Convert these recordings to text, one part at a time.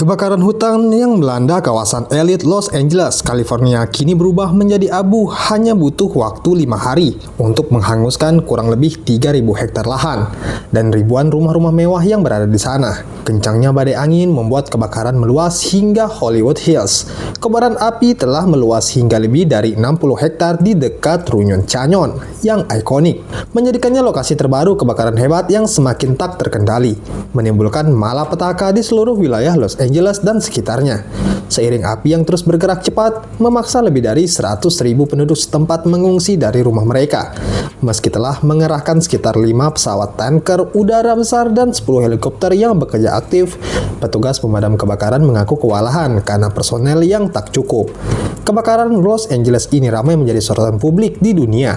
Kebakaran hutan yang melanda kawasan elit Los Angeles, California kini berubah menjadi abu hanya butuh waktu 5 hari untuk menghanguskan kurang lebih 3.000 hektar lahan dan ribuan rumah-rumah mewah yang berada di sana. Kencangnya badai angin membuat kebakaran meluas hingga Hollywood Hills. Kobaran api telah meluas hingga lebih dari 60 hektar di dekat Runyon Canyon yang ikonik, menjadikannya lokasi terbaru kebakaran hebat yang semakin tak terkendali, menimbulkan malapetaka di seluruh wilayah Los Angeles dan sekitarnya. Seiring api yang terus bergerak cepat, memaksa lebih dari 100.000 penduduk setempat mengungsi dari rumah mereka. Meski telah mengerahkan sekitar 5 pesawat tanker udara besar dan 10 helikopter yang bekerja aktif, petugas pemadam kebakaran mengaku kewalahan karena personel yang tak cukup. Kebakaran Los Angeles ini ramai menjadi sorotan publik di dunia.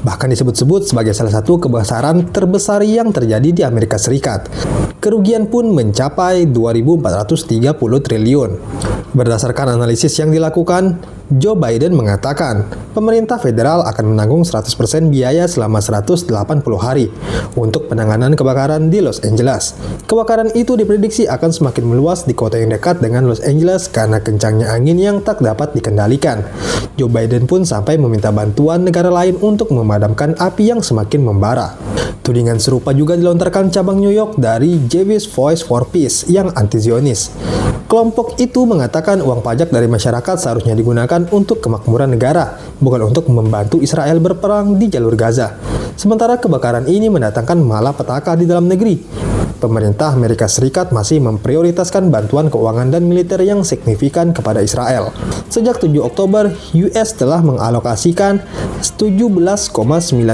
Bahkan disebut-sebut sebagai salah satu kebakaran terbesar yang terjadi di Amerika Serikat. Kerugian pun mencapai 2.430 triliun. Berdasarkan analisis yang dilakukan, Joe Biden mengatakan pemerintah federal akan menanggung 100% biaya selama 180 hari untuk penanganan kebakaran di Los Angeles. Kebakaran itu diprediksi akan semakin meluas di kota yang dekat dengan Los Angeles karena kencangnya angin yang tak dapat dikendalikan. Joe Biden pun sampai meminta bantuan negara lain untuk memadamkan api yang semakin membara. Tudingan serupa juga dilontarkan cabang New York dari Jewish Voice for Peace yang anti-Zionis. Kelompok itu mengatakan uang pajak dari masyarakat seharusnya digunakan untuk kemakmuran negara, bukan untuk membantu Israel berperang di jalur Gaza. Sementara kebakaran ini mendatangkan malapetaka di dalam negeri. Pemerintah Amerika Serikat masih memprioritaskan bantuan keuangan dan militer yang signifikan kepada Israel. Sejak 7 Oktober, US telah mengalokasikan 17,9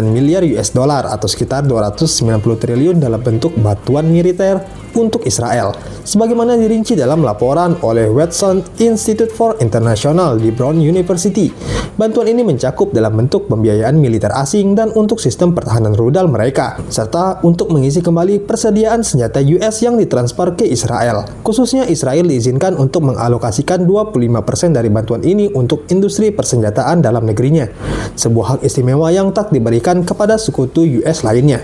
miliar US dollar atau sekitar 290 triliun dalam bentuk bantuan militer untuk Israel, sebagaimana dirinci dalam laporan oleh Watson Institute for International di Brown University. Bantuan ini mencakup dalam bentuk pembiayaan militer asing dan untuk sistem pertahanan rudal mereka, serta untuk mengisi kembali persediaan senjata US yang ditransfer ke Israel. Khususnya Israel diizinkan untuk mengalokasikan 25% dari bantuan ini untuk industri persenjataan dalam negerinya, sebuah hak istimewa yang tak diberikan kepada sekutu US lainnya.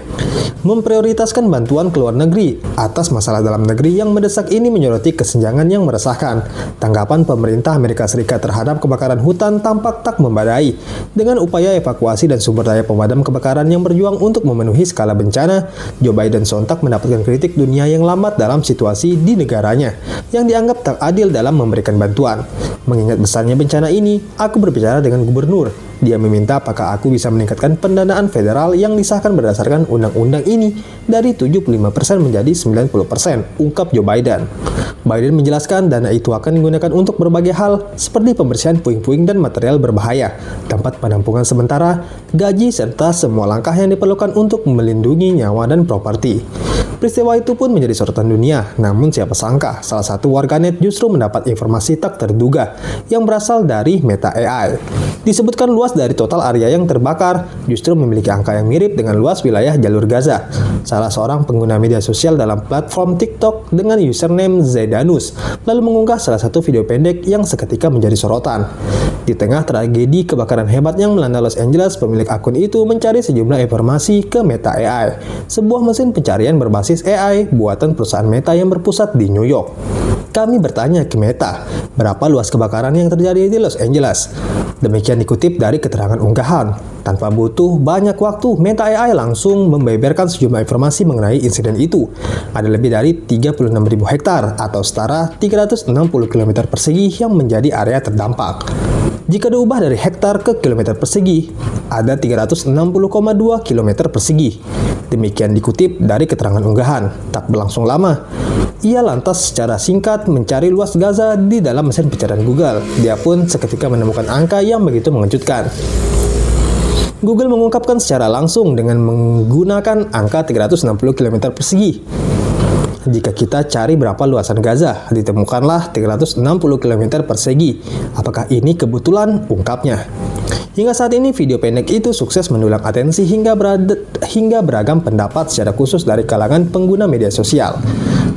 Memprioritaskan bantuan ke luar negeri atas masalah dalam negeri yang mendesak ini menyoroti kesenjangan yang meresahkan. Tanggapan pemerintah Amerika Serikat terhadap kebakaran hutan tampak tak membadai. Dengan upaya evakuasi dan sumber daya pemadam kebakaran yang berjuang untuk memenuhi skala bencana, Joe Biden sontak mendapatkan kritik dunia yang lambat dalam situasi di negaranya, yang dianggap tak adil dalam memberikan bantuan. Mengingat besarnya bencana ini, aku berbicara dengan gubernur. Dia meminta apakah aku bisa meningkatkan pendanaan federal yang disahkan berdasarkan undang-undang ini dari 75% menjadi 90%, ungkap Joe Biden. Biden menjelaskan dana itu akan digunakan untuk berbagai hal seperti pembersihan puing-puing dan material berbahaya, tempat penampungan sementara, gaji, serta semua langkah yang diperlukan untuk melindungi nyawa dan properti. Peristiwa itu pun menjadi sorotan dunia, namun siapa sangka salah satu warganet justru mendapat informasi tak terduga yang berasal dari Meta AI. Disebutkan luas dari total area yang terbakar justru memiliki angka yang mirip dengan luas wilayah jalur Gaza. Salah seorang pengguna media sosial dalam platform TikTok dengan username Zedanus lalu mengunggah salah satu video pendek yang seketika menjadi sorotan. Di tengah tragedi kebakaran hebat yang melanda Los Angeles, pemilik akun itu mencari sejumlah informasi ke Meta AI, sebuah mesin pencarian berbasis AI buatan perusahaan Meta yang berpusat di New York. Kami bertanya ke Meta, berapa luas kebakaran yang terjadi di Los Angeles? Demikian dikutip dari keterangan unggahan. Tanpa butuh banyak waktu, Meta AI langsung membeberkan sejumlah informasi mengenai insiden itu. Ada lebih dari 36.000 hektar atau setara 360 km persegi yang menjadi area terdampak. Jika diubah dari hektar ke kilometer persegi, ada 360,2 km persegi. Demikian dikutip dari keterangan unggahan. Tak berlangsung lama, ia lantas secara singkat mencari luas Gaza di dalam mesin pencarian Google. Dia pun seketika menemukan angka yang begitu mengejutkan. Google mengungkapkan secara langsung dengan menggunakan angka 360 km persegi. Jika kita cari berapa luasan Gaza, ditemukanlah 360 km persegi. Apakah ini kebetulan? Ungkapnya. Hingga saat ini video pendek itu sukses mendulang atensi hingga beragam pendapat secara khusus dari kalangan pengguna media sosial.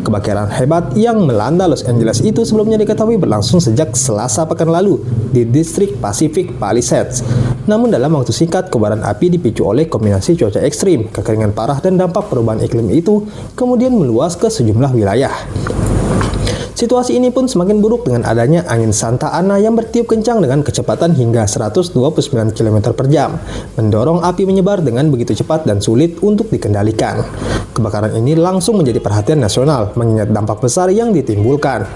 Kebakaran hebat yang melanda Los Angeles itu sebelumnya diketahui berlangsung sejak Selasa pekan lalu di distrik Pacific Palisades. Namun dalam waktu singkat, kobaran api dipicu oleh kombinasi cuaca ekstrim, kekeringan parah, dan dampak perubahan iklim itu kemudian meluas ke sejumlah wilayah. Situasi ini pun semakin buruk dengan adanya angin Santa Ana yang bertiup kencang dengan kecepatan hingga 129 km per jam, mendorong api menyebar dengan begitu cepat dan sulit untuk dikendalikan. Kebakaran ini langsung menjadi perhatian nasional, mengingat dampak besar yang ditimbulkan.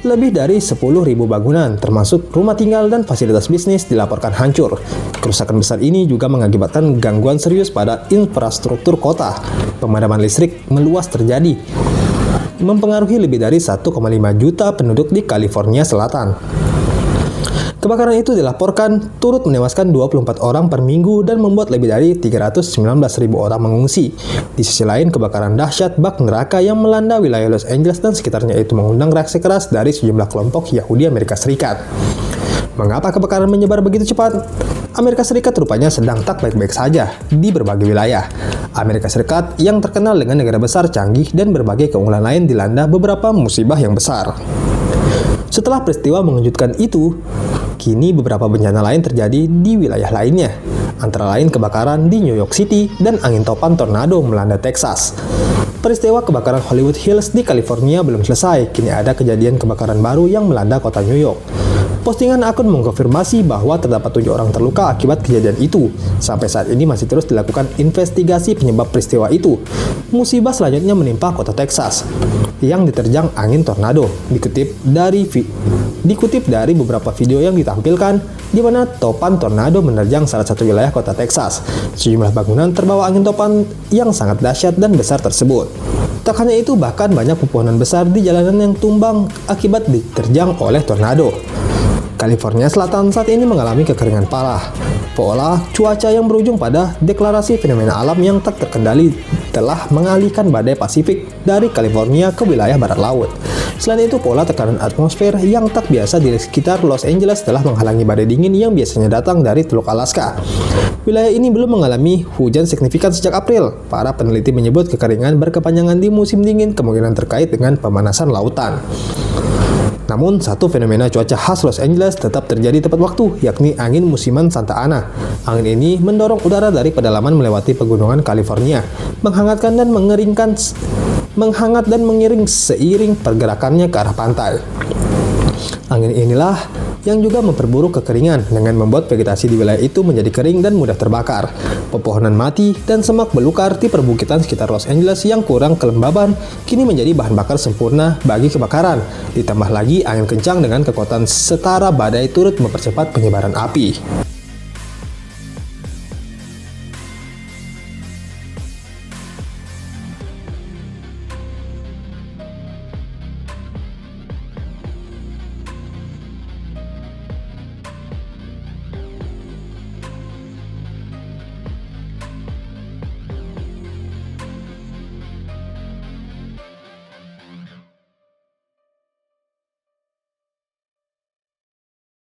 Lebih dari 10.000 bangunan, termasuk rumah tinggal dan fasilitas bisnis, dilaporkan hancur. Kerusakan besar ini juga mengakibatkan gangguan serius pada infrastruktur kota. Pemadaman listrik meluas terjadi, mempengaruhi lebih dari 1,5 juta penduduk di California Selatan. Kebakaran itu dilaporkan turut menewaskan 24 orang per minggu dan membuat lebih dari 319.000 orang mengungsi. Di sisi lain, kebakaran dahsyat bak neraka yang melanda wilayah Los Angeles dan sekitarnya itu mengundang reaksi keras dari sejumlah kelompok Yahudi Amerika Serikat. Mengapa kebakaran menyebar begitu cepat? Amerika Serikat rupanya sedang tak baik-baik saja di berbagai wilayah. Amerika Serikat yang terkenal dengan negara besar, canggih, dan berbagai keunggulan lain dilanda beberapa musibah yang besar. Setelah peristiwa mengejutkan itu, kini beberapa bencana lain terjadi di wilayah lainnya, antara lain kebakaran di New York City dan angin topan tornado melanda Texas. Peristiwa kebakaran Hollywood Hills di California belum selesai, kini ada kejadian kebakaran baru yang melanda kota New York. Postingan akun mengkonfirmasi bahwa terdapat 7 orang terluka akibat kejadian itu. Sampai saat ini masih terus dilakukan investigasi penyebab peristiwa itu. Musibah selanjutnya menimpa kota Texas yang diterjang angin tornado. Dikutip dari beberapa video yang ditampilkan, di mana topan tornado menerjang salah satu wilayah kota Texas. Sejumlah bangunan terbawa angin topan yang sangat dahsyat dan besar tersebut. Tak hanya itu, bahkan banyak pepohonan besar di jalanan yang tumbang akibat diterjang oleh tornado. California Selatan saat ini mengalami kekeringan parah. Pola cuaca yang berujung pada deklarasi fenomena alam yang tak terkendali telah mengalihkan badai Pasifik dari California ke wilayah barat laut. Selain itu, pola tekanan atmosfer yang tak biasa di sekitar Los Angeles telah menghalangi badai dingin yang biasanya datang dari Teluk Alaska. Wilayah ini belum mengalami hujan signifikan sejak April. Para peneliti menyebut kekeringan berkepanjangan di musim dingin kemungkinan terkait dengan pemanasan lautan. Namun, satu fenomena cuaca khas Los Angeles tetap terjadi tepat waktu, yakni angin musiman Santa Ana. Angin ini mendorong udara dari pedalaman melewati pegunungan California, menghangat dan mengiring seiring pergerakannya ke arah pantai. Angin inilah yang juga memperburuk kekeringan dengan membuat vegetasi di wilayah itu menjadi kering dan mudah terbakar. Pepohonan mati dan semak belukar di perbukitan sekitar Los Angeles yang kurang kelembaban kini menjadi bahan bakar sempurna bagi kebakaran. Ditambah lagi angin kencang dengan kekuatan setara badai turut mempercepat penyebaran api.